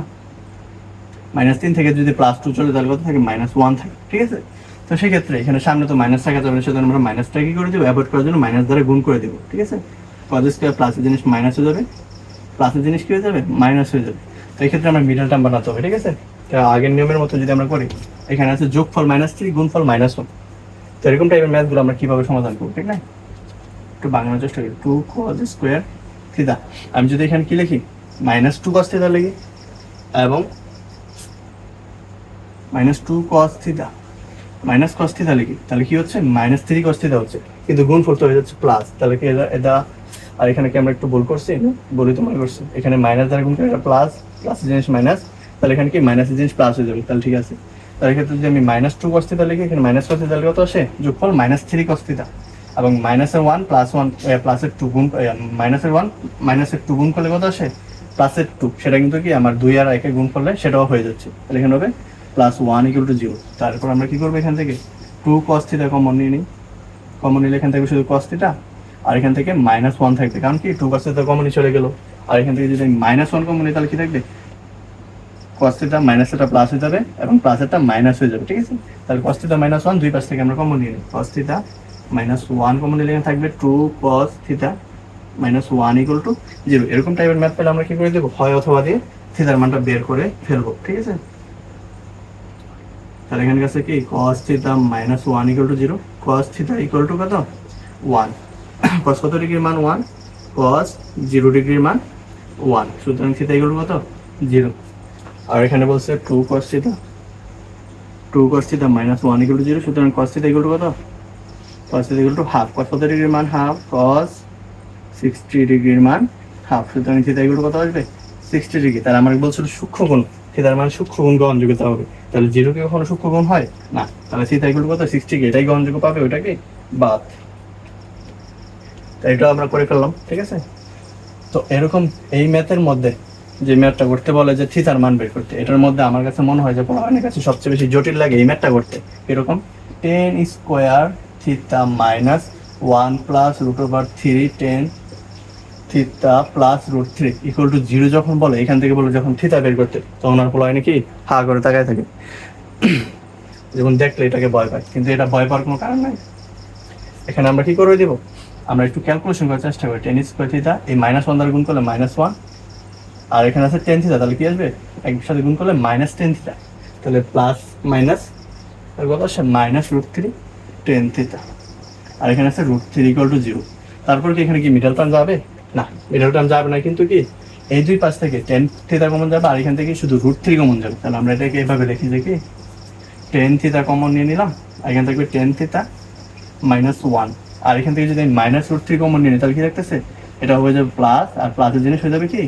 minus 3 থেকে যদি প্লাস 2 চলে তাহলে কত থাকে -1 থাকে, ঠিক আছে। তো সেক্ষেত্রে এখানে সামনে তো মাইনাস থাকা যাবে না, সেজন্য আমরা মাইনাসটা কি করে দেবো, অ্যাভয়েড করার জন্য মাইনাস দ্বারা গুণ করে দেবো, ঠিক আছে। cos স্কোয়ার প্লাসের জিনিস মাইনাস হয়ে যাবে, প্লাসের জিনিস কি হয়ে যাবে, মাইনাস হয়ে যাবে। তো এই ক্ষেত্রে আমরা মিডল টার্ম বানাতে হবে, ঠিক আছে। তো আগের নিয়মের মতো যদি আমরা করি, এখানে আছে যোগফল -3 গুণফল -1। তো এরকম টাইপের ম্যাথগুলো আমরা কিভাবে সমাধান করবো, ঠিক না, একটু বাংলার চেষ্টা করি। 2 cos স্কোয়ার থিটা, আমি যদি এখানে কি লিখি -2 cos থিটা লিখি, এবং -2 cos theta minus cos theta লিখি, তাহলে কি হচ্ছে -3 cos থিটা হচ্ছে, কিন্তু গুণফল তো হয়ে যাচ্ছে প্লাস, তাহলে কি এটা, আর এখানে কি আমরা একটু ভুল করছি, বলি তো মনে করছি, এখানে মাইনাস দ্বারা গুণ করে এটা প্লাস, প্লাসের জিনিস মাইনাস, তাহলে এখানে কি মাইনাসের জিনিস প্লাস হয়ে যাবে, তাহলে ঠিক আছে। তার ক্ষেত্রে যদি আমি -2 cos থিটা লিখি, এখানে -cos থিটা কত আসে, যোগফল -3 cos থিটা, এবং -1 প্লাস 1 প্লাসের 2 গুণ, -1 -2 গুণ করলে কত আসে +2, সেটা কিন্তু কি আমার 2 আর 1 গুণ করলে সেটাও হয়ে যাচ্ছে, তাহলে এখানে হবে +1 ইকুয়াল টু 0। তারপর আমরা কি করবো, এখান থেকে 2 cos থিটা কমন নিয়ে নিই, কমন নিলে এখান থেকে শুধু cos থিটা, আর এখান থেকে -1 থাকবে, কারণ কি 2 cos থিটা কমনই চলে গেল। আর এখান থেকে যদি -1 কমন নিই তাহলে কি থাকবে, cos theta minus theta plus হয়ে যাবে, এবং প্লাসেরটা মাইনাস হয়ে যাবে, ঠিক আছে। তাহলে cos থিটা -1 দুই পাশ থেকে আমরা কমন নিয়ে নিই, cos থিটা -1 কমন নিলে এখানে থাকবে 2 cos থিটা -1 ইকুয়াল টু 0। এরকম টাইপের ম্যাথ পেলে আমরা কি করে দেবো, হয় অথবা দিয়ে থিটার মানটা বের করে ফেলবো, ঠিক আছে। তাহলে এখানে কাছে কি cos theta -1 equal to 0, cos theta equal to কত 1, cos কত ডিগ্রির মান 1, cos 0 ডিগ্রির মান 1, সুতরাং থিটা ইকুয়াল টু কত 0। আর এখানে বলছে 2 cos থিটা -1 ইকুয়াল টু 0, সুতরাং cos থিটা ইকুয়াল টু কত, cos theta equal to half, cos কত ডিগ্রির মান হাফ, cos 60 ডিগ্রির মান হাফ, সুতরাং থিটা ইকুয়াল টু কত আসবে 60 ডিগ্রি। তাহলে আমার বলছিল সূক্ষ্মগুণ, থিটার মান সূক্ষ্মগুণ গ্রহণযোগ্যতা হবে, তাহলে 0 কি কখনো সূক্ষ্মগুণ হয় না, তাহলে থিটা ইকুয়াল টু কত 60 ডিগ্রি, এটাই গ্রহণযোগ্য পাবে, ওইটাকে বাদ। তাই এটা আমরা করে ফেললাম, ঠিক আছে। তো এরকম এই ম্যাথের মধ্যে যে ম্যাথটা করতে বলে যে থিটার মান বের করতে, এটার মধ্যে আমার কাছে মনে হয় যে পড়ানোর কাছে সবচেয়ে বেশি জটিল লাগে এই ম্যাথটা করতে। এরকম tan square theta -1 plus √3 tan theta plus √3 equal to 0 যখন বলে, এখান থেকে বলে যখন থিটা বের করতে, তখন আর পড়ায় নাকি হা করে তাকায় থাকে, যখন দেখলে এটাকে ভয় পায়, কিন্তু এটা ভয় পাওয়ার কোনো কারণ নাই। এখানে আমরা কি করে দিব, আমরা একটু ক্যালকুলেশন করার চেষ্টা করি, tan স্কোয়ার থিটা এই -1 দ্বারা গুণ করলে -1, আর এখানে আছে tan থিটা, তাহলে কি আসবে একসাথে গুণ করলে -tan থিটা, তাহলে প্লাস মাইনাস আর কত আসে -√3 tan থিটা, আর এখানে আছে √3 ইকুয়াল টু 0। তারপর কি এখানে কি মিডল টার্ম যাবে? না, মিডল টার্ম যাবে না, কিন্তু কি এই দুই পাশ থেকে টেন থিটা কমন যাবে, আর এখান থেকে শুধু √3 কমন যাবে। তাহলে আমরা এটাকে এভাবে লিখি যে কি টেন থিটা কমন নিয়ে নিলাম, আর এখান থেকে টেন থিটা -1, আর এখান থেকে যদি আমি -√3 কমন নিয়ে নিই তাহলে কি দেখতেছে এটা হয়ে যাবে প্লাস, আর প্লাসের জিনিস হয়ে যাবে কি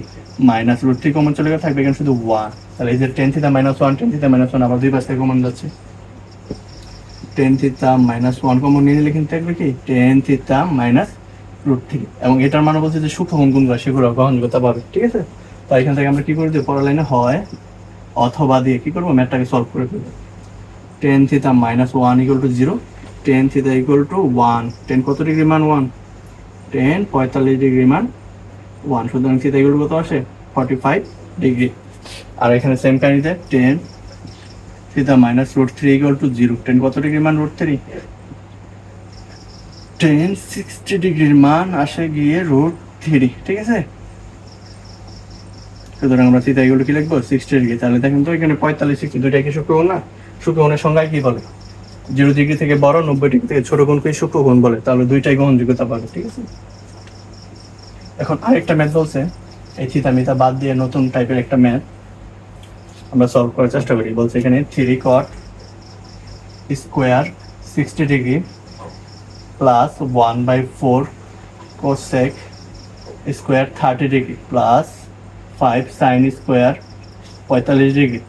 -√3 কমন চলে গেলে থাকবে এখানে শুধু 1। তাহলে এই যে টেন থিটা -1, টেন থিটা -1 আবার দুই পাশ থেকে কমন যাচ্ছে, টেন থিটা -1 কমন নিয়ে নিলে কিন্তু থাকবে কি টেন থিটা -√3, এবং এটার মানে বলছে যে সূক্ষ্মকোণ কোনগুলো সেগুলো গ্রহণযোগ্যতা পাবে। ঠিক আছে, তো এখান থেকে আমরা কি করে দিই, পরের লাইনে হয় অথবা দিয়ে কি করবো ম্যাথটাকে সলভ করে ফেলবো। Tan theta -1 = 0, tan theta = 1, ten কত ডিগ্রি মান 1, টেন 45 ডিগ্রি মান 1, সুতরাং থিটা ইকুয়াল কত আসে 45 ডিগ্রি। আর এখানে সেম কাহিনীতে টেন থিটা -√3 = 0, টেন কত ডিগ্রি মান √3, টেন 60 ডিগ্রির মান আসে গিয়ে √3। ঠিক আছে, সুতরাং আমরা থিটা ইকুয়াল কি লিখবো 60 ডিগ্রি। তাহলে দেখেন তো এখানে 45 60 দুইটা কি সূক্ষ্মকোণ না? সূক্ষ্মকোণের সংজ্ঞায় কি বলে, 0 ডিগ্রি থেকে বড়, 90 ডিগ্রি থেকে ছোট কোণকে সূক্ষ্মকোণ বলে। তাহলে দুইটাই গ্রহণযোগ্যতা পাবে। ঠিক আছে, এখন আরেকটা ম্যাথ বলছে, এই থিটা মিটা বাদ দিয়ে নতুন টাইপের একটা ম্যাথ আমরা সলভ করার চেষ্টা করি। বলছে এখানে 3 cot square 60 degree plus 1/4 cosec square 30 degree plus 5 sin square 45 degree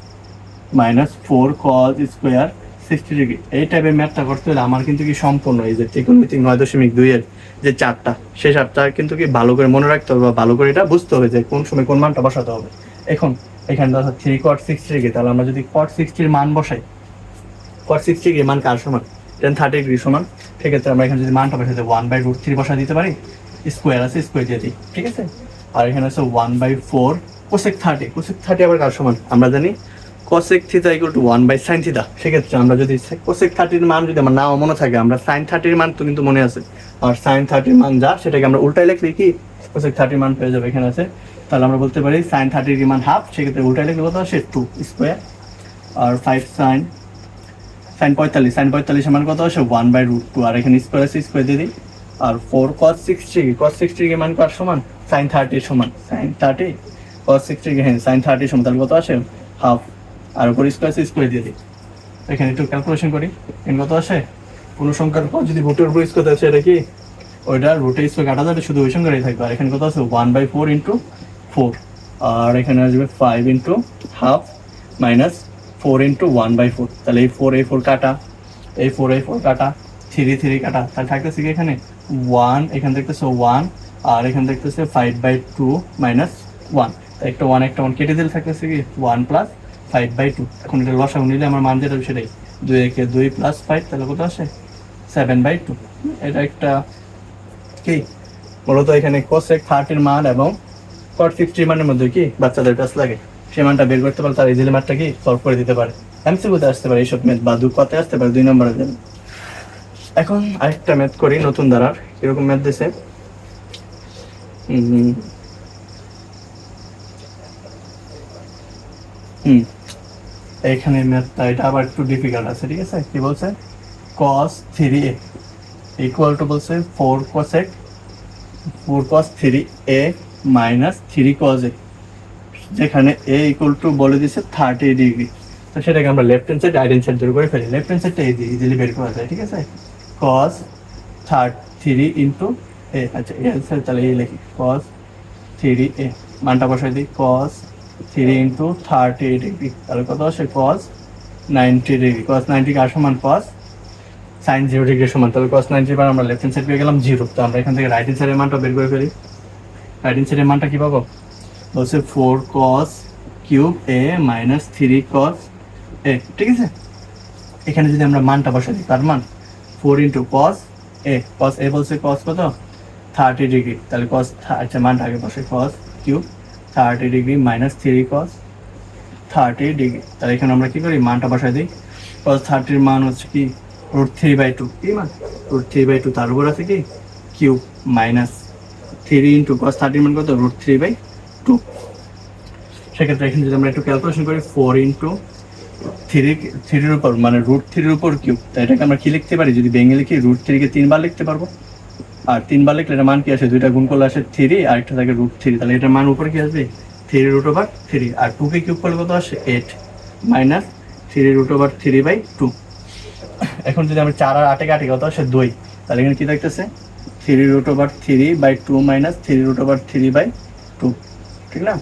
minus 4 cos square 60 degree. এই টাইপের ম্যাথটা করতে হলে আমার কিন্তু কি সম্পূর্ণ এই যে ত্রিকোণমিতি 9.2 এর যে চারটা, সেই চারটা কিন্তু কি ভালো করে মনে রাখতে হবে বা ভালো করে এটা বুঝতে হবে যে কোন সময় কোন মানটা বসাতে হবে। এখন এখানে ধরো 3 cot 60 ডিগ্রি, তাহলে আমরা যদি cot 60 এর মান বসাই, cot 60 ডিগ্রি মান কার সমান, tan 30 ডিগ্রি সমান, সেক্ষেত্রে আমরা এখানে যদি মানটা বসাই 1/√3 বসা দিতে পারি, স্কোয়ার আছে স্কোয়ার দিয়ে দিই। ঠিক আছে, আর এখানে আছে 1/4 cosec 30, cosec 30 আবার কার সমান আমরা জানি cosec থিটা = 1/sin থিটা। সেক্ষেত্রে আমরা যদি cosec 30 এর মান যদি আমার নাও মনে থাকে, আমরা sin 30 এর মান তো কিন্তু মনে আছে, আর sin 30 এর মান যা সেটাকে আমরা উল্টাই লিখলে কি cosec 30 এর মান পেয়ে যাবে এখানে আছে। তাহলে আমরা বলতে পারি sin 30 এর মান হাফ, সেক্ষেত্রে উল্টাই লিখলে কত আসে 2 স্কোয়ার, আর 5 sin 45 এর মান কত আসে 1/√2, আর এখানে স্কোয়ার আছে স্কোয়ার দিয়ে দিই, আর 4 cos 60 এর মান কার সমান sin 30 এর সমান, sin 30 cos 60 হ্যাঁ sin 30 এর সমান, তাহলে কত আসে হাফ, আর উপর স্কোয়ার আছে স্কোয়ার দিয়ে দিই। এখানে একটু ক্যালকুলেশন করি, এখানে কত আসে, কোনো সংখ্যার পর যদি রুটের উপর স্কোয়ার আছে এটা কি ওইটা রুটে স্কোয়ার কাটা যাবে, শুধু ওই সংখ্যাটাই থাকবে। আর এখানে কত আছে 1/4 × 4, আর এখানে আসবে 5 × হাফ মাইনাস 4 × 1/4, তাহলে এই 4 কাটা, এই 4 কাটা, 3 কাটা, তাহলে থাকতেছে কি এখানে 1, এখানে দেখতেছে 1, আর এখানে দেখতেছে 5/2 মাইনাস 1, একটা 1 কেটে দিলে থাকতেছে কি 1 + 5/2। এখন এটা লসাগু নিলে আমার মান যেটা সেটাই 2 একে 2 + 5, তাহলে কত আসে 7/2। এটা একটা কি মূলত এখানে cosec 30 এর মান এবং cot 60 মানের মধ্যে কি বাচ্চাদের কাছে লাগে, সেই মানটা বের করতে পারলে তার ইজিলি ম্যাথটা কি সলভ করে দিতে পারে। এমসিকিউতে আসতে পারে এইসব ম্যাথ, বা দুঃখতে আসতে পারে 2 নম্বরের জন্য। এখন আরেকটা ম্যাথ করি নতুন ধারার, এরকম ম্যাথ দিছে এখানে ম্যাথটা এটা আবার একটু ডিফিকাল্ট আছে। ঠিক আছে, কি বলছে cos 3a = বলছে 4 cos 3a minus 3 cos a, যেখানে a = বলে দিছে 30 ডিগ্রি। তো সেটাকে আমরা left hand side right hand side ধরে করে ফেলি, লেফট হ্যান্ড সাইডটা ইজিলি বের করা যায়। ঠিক আছে, cos 3 × a, আচ্ছা এই आंसर তাহলে এই লিখি cos 3a, মানটা বসাই দিই cos 3 × 30 ডিগ্রি, তাহলে কত আসে cos 90 ডিগ্রি, cos 90 কার সমান cos sin 0 ডিগ্রির সমান, তাহলে cos 90 বার আমরা লেফট হ্যান্ড সাইড পেয়ে গেলাম 0। তো আমরা এখান থেকে রাইট হ্যান্ড সাইডের মানটা বের করে ফেলি, রাইট হ্যান্ড সাইডের মানটা কি পাবো, বলছে 4 cos ³ a minus 3 cos a। ঠিক আছে, এখানে যদি আমরা মানটা বসাই দিই, তার মান 4 × cos a বলছে cos কত 30 ডিগ্রি, তাহলে cos আচ্ছা মানটা আগে বসে cos ³ 30 degree minus 3 cos 30 degree. তাহলে এখানে আমরা কি করি মানটা বসাই দিই, cos 30 এর মান হচ্ছে কি √3/2, কি মান √3/2, তার উপর আছে কি কিউব মাইনাস 3 × cos 30 এর মান কত √3/2। সেক্ষেত্রে এখানে যদি আমরা একটু ক্যালকুলেশন করি 4 × 3 এর উপর মানে √3 এর উপর কিউব, তাই এটাকে আমরা কি লিখতে পারি, যদি ভেঙে লিখি √3 কে 3 বার লিখতে পারবো, আর 3 বার লিখলে এটার মান কি আসে, দুইটা গুণ করলে আসে 3 আর একটা থাকে √3, তাহলে এটার মান উপরে কি আসবে 3√3, আর 2 কে কিউব করলে কত আসে 8 মাইনাস 3√3/2। এখন যদি আমরা 4 আর 8 কাটি কত আসে 2, তাহলে এখানে কি থাকতেছে 3√3/2 মাইনাস 3√3/2, ঠিক না?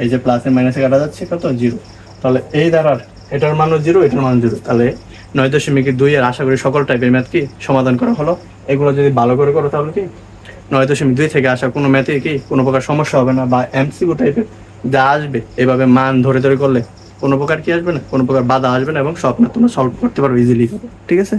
এই যে প্লাসে মাইনাসে কাটা যাচ্ছে কত 0, তাহলে এই দ্বারার এটার মানও 0, এটার মান 0, তাহলে 9.2 এর আশা করি সকল টাইপের ম্যাথ কি সমাধান করা হলো। এগুলো যদি ভালো করে করো তাহলে কি 9.2 থেকে আসা কোনো ম্যাথে কি কোনো প্রকার সমস্যা হবে না, বা এমসিকিউ টাইপের যা আসবে এভাবে মান ধরে ধরে করলে কোনো প্রকার কি আসবে না, কোনো প্রকার বাধা আসবে না, এবং সব ম্যাথ তোমরা সলভ করতে পারো ইজিলি, ঠিক আছে?